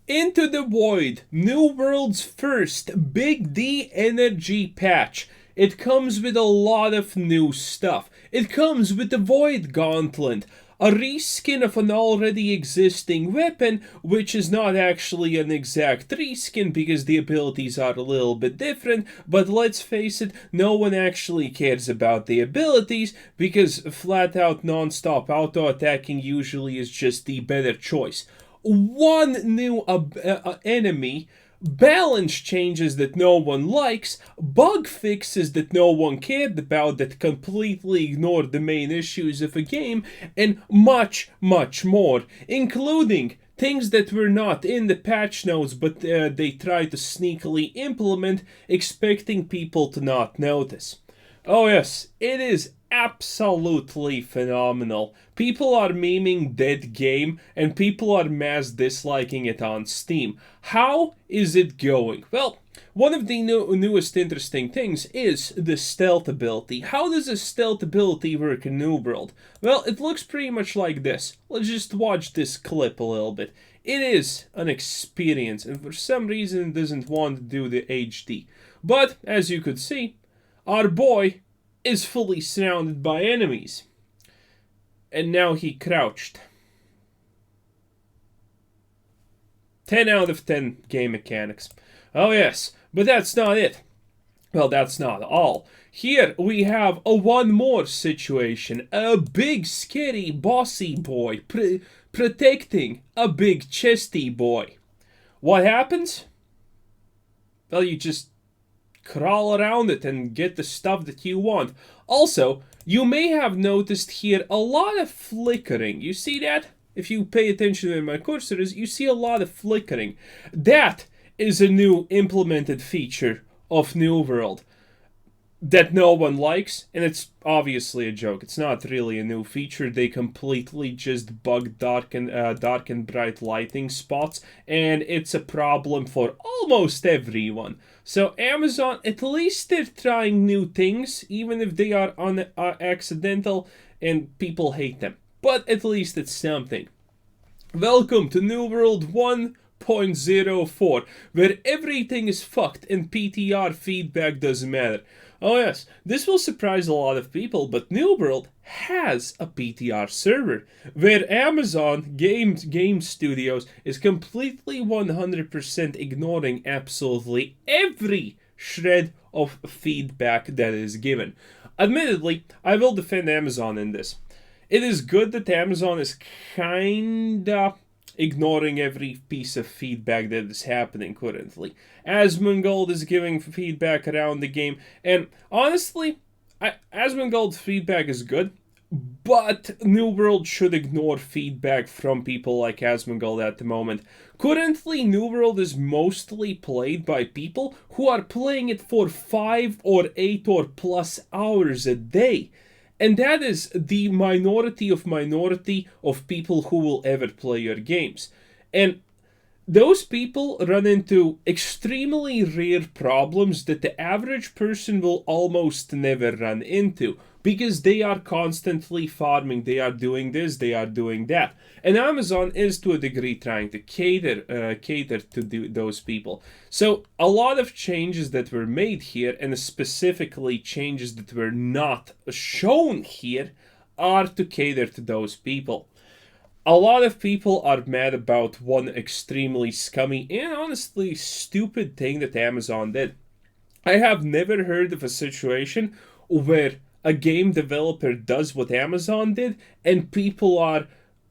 Into the Void, New World's first Big D energy patch. It comes with a lot of new stuff. It comes with the Void Gauntlet, a reskin of an already existing weapon, which is not actually an exact reskin because the abilities are a little bit different, but let's face it, no one actually cares about the abilities because flat out non-stop auto-attacking usually is just the better choice. One new enemy, balance changes that no one likes, bug fixes that no one cared about that completely ignored the main issues of a game, and much, much more, including things that were not in the patch notes but they tried to sneakily implement, expecting people to not notice. Oh yes, it is absolutely phenomenal. People are memeing dead game and people are mass disliking it on Steam. How is it going? Well, one of the newest interesting things is the stealth ability. How does a stealth ability work in New World? Well, it looks pretty much like this. Let's just watch this clip a little bit. It is an experience and for some reason it doesn't want to do the HD. But, as you could see, our boy is fully surrounded by enemies. And now he crouched. 10 out of 10 game mechanics. Oh yes, but that's not it. Well, that's not all. Here we have one more situation. A big, scary, bossy boy protecting a big, chesty boy. What happens? Well, you just crawl around it and get the stuff that you want. Also, you may have noticed here a lot of flickering. You see that? If you pay attention where my cursor is, you see a lot of flickering. That is a new implemented feature of New World that no one likes, and it's obviously a joke. It's not really a new feature. They completely just bugged dark and bright lighting spots, and it's a problem for almost everyone. So Amazon, at least they're trying new things, even if they are accidental and people hate them. But at least it's something. Welcome to New World 1.04, where everything is fucked and PTR feedback doesn't matter. Oh yes, this will surprise a lot of people, but New World has a PTR server, where Amazon Game Studios is completely 100% ignoring absolutely every shred of feedback that is given. Admittedly, I will defend Amazon in this. It is good that Amazon is kinda ignoring every piece of feedback that is happening currently. Asmongold is giving feedback around the game, and honestly, Asmongold's feedback is good, but New World should ignore feedback from people like Asmongold at the moment. Currently, New World is mostly played by people who are playing it for 5 or 8 or plus hours a day. And that is the minority of people who will ever play your games. And those people run into extremely rare problems that the average person will almost never run into, because they are constantly farming, they are doing this, they are doing that. And Amazon is to a degree trying to cater to those people. So a lot of changes that were made here, and specifically changes that were not shown here, are to cater to those people. A lot of people are mad about one extremely scummy and honestly stupid thing that Amazon did. I have never heard of a situation where a game developer does what Amazon did and people are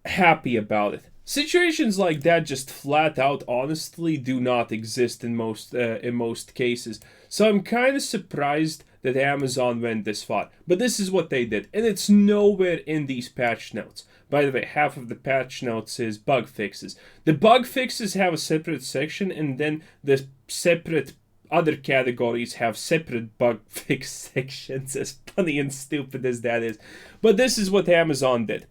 happy about it. Situations like that just flat out honestly do not exist in most cases. So I'm kind of surprised that Amazon went this far. But this is what they did, and it's nowhere in these patch notes. By the way, half of the patch notes is bug fixes. The bug fixes have a separate section, and then the separate other categories have separate bug fix sections, as funny and stupid as that is. But this is what Amazon did.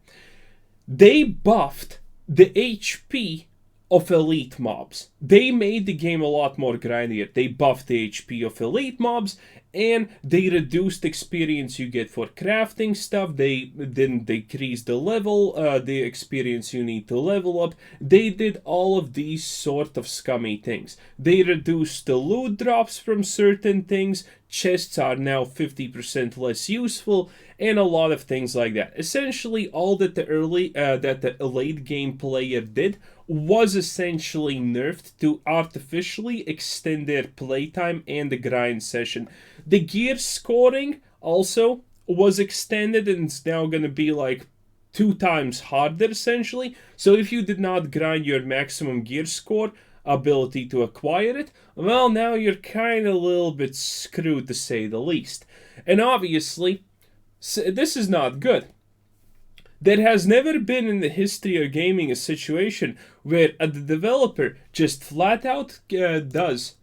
They buffed the HP of elite mobs. They made the game a lot more grindier. They buffed the HP of elite mobs, and they reduced the experience you get for crafting stuff. They didn't decrease the level, the experience you need to level up. They did all of these sort of scummy things. They reduced the loot drops from certain things. Chests are now 50% less useful, and a lot of things like that. Essentially, all that the late game player did was essentially nerfed to artificially extend their playtime and the grind session. The gear scoring also was extended, and it's now going to be like 2 times harder essentially. So if you did not grind your maximum gear score ability to acquire it, well, now you're kind of a little bit screwed to say the least. And obviously, this is not good. There has never been in the history of gaming a situation where the developer just flat out does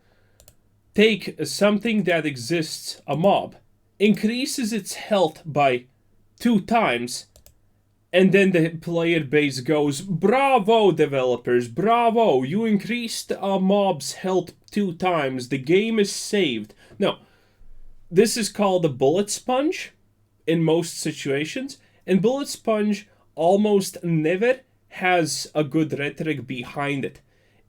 take something that exists, a mob, increases its health by 2 times, and then the player base goes, "Bravo, developers, bravo, you increased a mob's health 2 times, the game is saved." No, this is called a bullet sponge in most situations, and bullet sponge almost never has a good rhetoric behind it.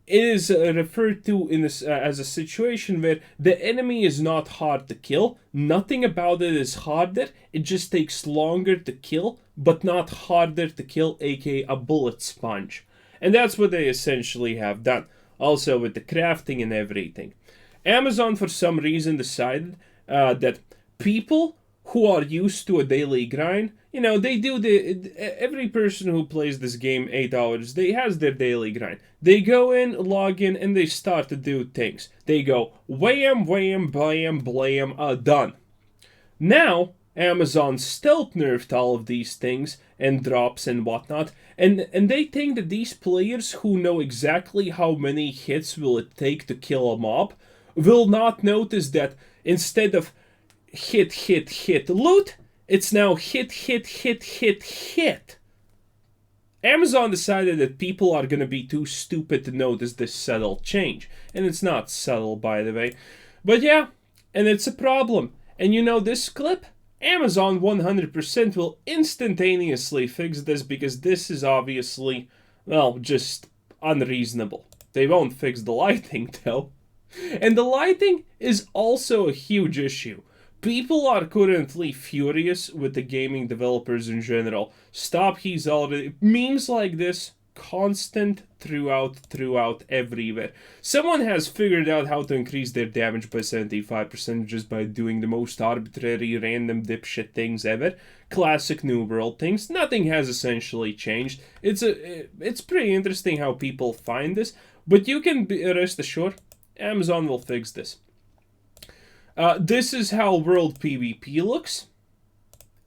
It is referred to in this as a situation where the enemy is not hard to kill. Nothing about it is harder. It just takes longer to kill, but not harder to kill, aka a bullet sponge. And that's what they essentially have done. Also with the crafting and everything. Amazon, for some reason, decided that people who are used to a daily grind, they do every person who plays this game 8 hours, they has their daily grind. They go in, log in, and they start to do things. They go wham, wham, blam, blam, done. Now, Amazon stealth nerfed all of these things and drops and whatnot, and they think that these players who know exactly how many hits will it take to kill a mob will not notice that instead of hit, hit, hit, loot, it's now hit, hit, hit, hit, hit. Amazon decided that people are going to be too stupid to notice this subtle change. And it's not subtle, by the way. But yeah, and it's a problem. And this clip? Amazon 100% will instantaneously fix this because this is obviously, well, just unreasonable. They won't fix the lighting, though. And the lighting is also a huge issue. People are currently furious with the gaming developers in general. Stop, he's already... Memes like this, constant throughout everywhere. Someone has figured out how to increase their damage by 75% just by doing the most arbitrary, random dipshit things ever. Classic New World things. Nothing has essentially changed. It's pretty interesting how people find this, but you can rest assured, Amazon will fix this. This is how World PvP looks.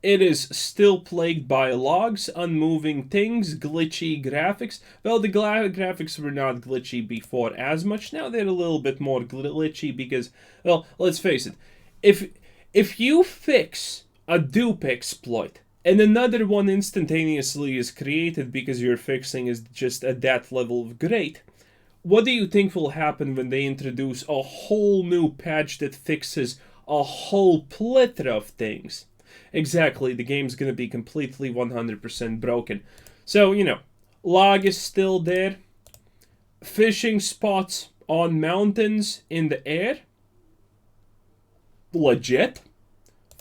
It is still plagued by logs, unmoving things, glitchy graphics. Well, the graphics were not glitchy before as much. Now they're a little bit more glitchy because, well, let's face it. If you fix a dupe exploit and another one instantaneously is created because your fixing is just at that level of great, what do you think will happen when they introduce a whole new patch that fixes a whole plethora of things? Exactly, the game's gonna be completely 100% broken. So, log is still there. Fishing spots on mountains in the air. Legit.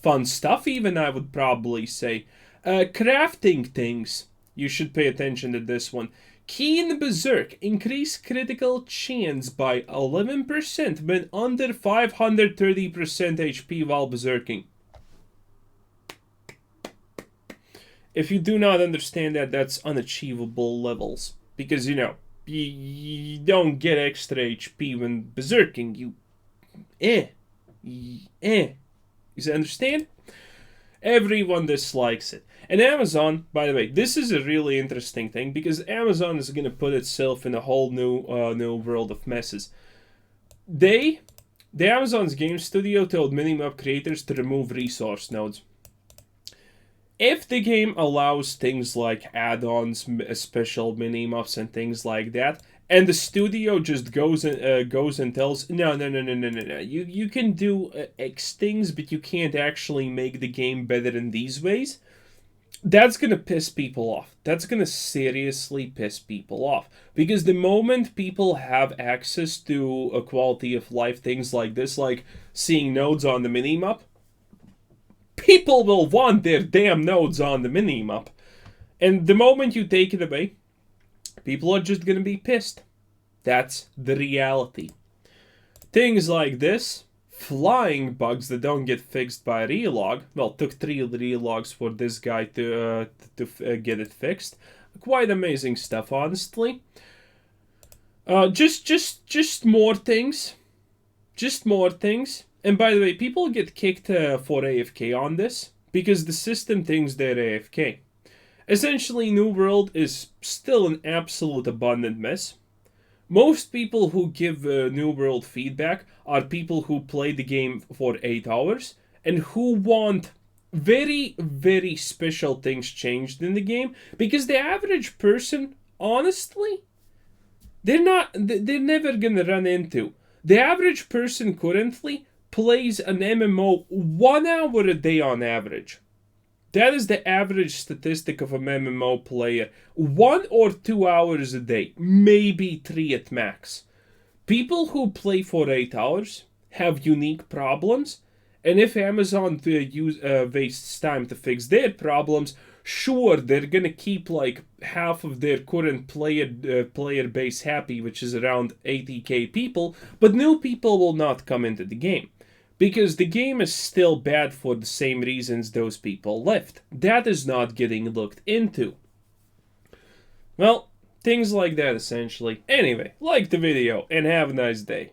Fun stuff even, I would probably say. Crafting things. You should pay attention to this one. Keen Berserk. Increase critical chance by 11% when under 530% HP while berserking. If you do not understand that, that's unachievable levels. Because, you don't get extra HP when berserking. You understand? Everyone dislikes it. And Amazon, by the way, this is a really interesting thing because Amazon is going to put itself in a whole new world of messes. The Amazon's game studio told minimap creators to remove resource nodes. If the game allows things like add-ons, special minimaps, and things like that, and the studio just goes and tells no. You can do X things, but you can't actually make the game better in these ways. That's gonna piss people off. That's gonna seriously piss people off, because the moment people have access to a quality of life things like this, like seeing nodes on the minimap, people will want their damn nodes on the minimap. And the moment you take it away, people are just gonna be pissed. That's the reality. Things like this, flying bugs that don't get fixed by relog. Well, took 3 relogs for this guy to get it fixed. Quite amazing stuff, honestly. Just more things. Just more things. And by the way, people get kicked for AFK on this because the system thinks they're AFK. Essentially, New World is still an absolute abundant mess. Most people who give New World feedback are people who play the game for 8 hours and who want very, very special things changed in the game, because the average person, honestly, they're never gonna run into. The average person currently plays an MMO 1 hour a day on average. That is the average statistic of an MMO player. 1 or 2 hours a day, maybe 3 at max. People who play for 8 hours have unique problems, and if Amazon wastes time to fix their problems, sure, they're gonna keep like half of their current player base happy, which is around 80k people, but new people will not come into the game. Because the game is still bad for the same reasons those people left. That is not getting looked into. Well, things like that essentially. Anyway, like the video and have a nice day.